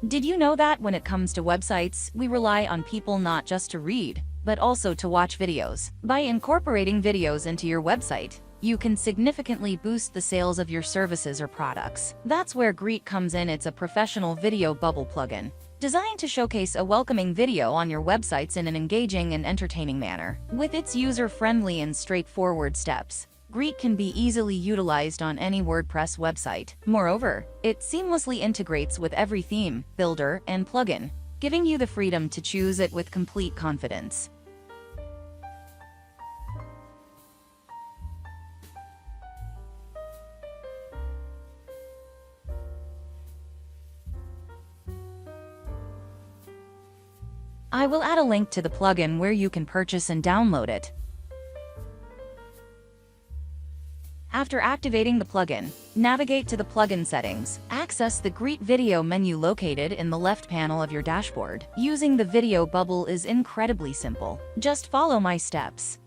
Did you know that when it comes to websites, we rely on people not just to read, but also to watch videos? By incorporating videos into your website, you can significantly boost the sales of your services or products. That's where Greet comes in. It's a professional video bubble plugin, designed to showcase a welcoming video on your websites in an engaging and entertaining manner. With its user-friendly and straightforward steps, Greet can be easily utilized on any WordPress website. Moreover, it seamlessly integrates with every theme, builder, and plugin, giving you the freedom to choose it with complete confidence. I will add a link to the plugin where you can purchase and download it. After activating the plugin, navigate to the plugin settings. Access the Greet video menu located in the left panel of your dashboard. Using the video bubble is incredibly simple. Just follow my steps.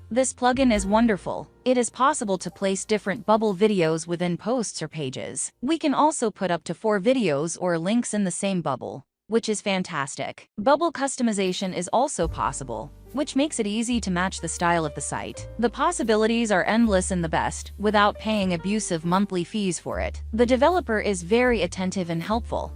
This plugin is wonderful. It is possible to place different bubble videos within posts or pages. We can also put up to 4 videos or links in the same bubble. which is fantastic. Bubble customization is also possible, which makes it easy to match the style of the site. The possibilities are endless and the best, without paying abusive monthly fees for it. The developer is very attentive and helpful.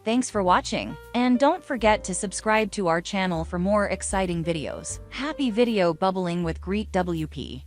Thanks for watching, and don't forget to subscribe to our channel for more exciting videos. Happy video bubbling with Greet.wp.